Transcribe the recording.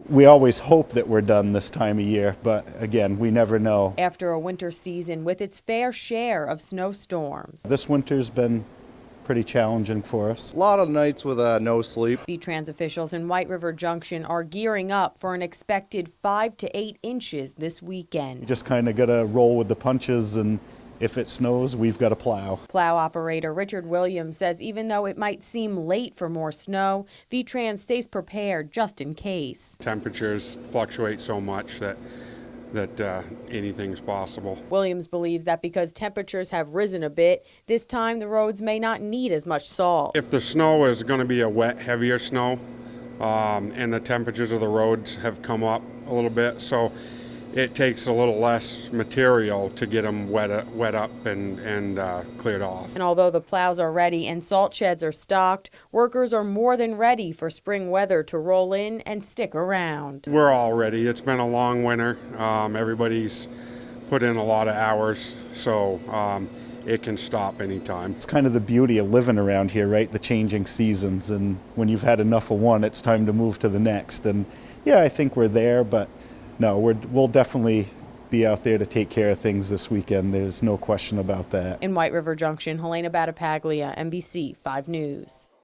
We always hope that we're done this time of year, but again, we never know. After a winter season with its fair share of snowstorms. This winter's been pretty challenging for us. A lot of nights with no sleep. VTrans officials in White River Junction are gearing up for an expected 5 to 8 inches this weekend. You just kind of got to roll with the punches, and if it snows, we've got to plow. Plow operator Richard Williams says even though it might seem late for more snow, VTrans stays prepared just in case. Temperatures fluctuate so much that anything's possible. Williams believes that because temperatures have risen a bit, this time the roads may not need as much salt. If the snow is going to be a wet, heavier snow, and the temperatures of the roads have come up a little bit, so it takes a little less material to get them wet up and cleared off. And although the plows are ready and salt sheds are stocked, workers are more than ready for spring weather to roll in and stick around. We're all ready. It's been a long winter. Everybody's put in a lot of hours, so it can stop anytime. It's kind of the beauty of living around here, right? The changing seasons, and when you've had enough of one, it's time to move to the next. And yeah, I think we're there, but no, we'll definitely be out there to take care of things this weekend. There's no question about that. In White River Junction, Helena Battipaglia, NBC 5 News.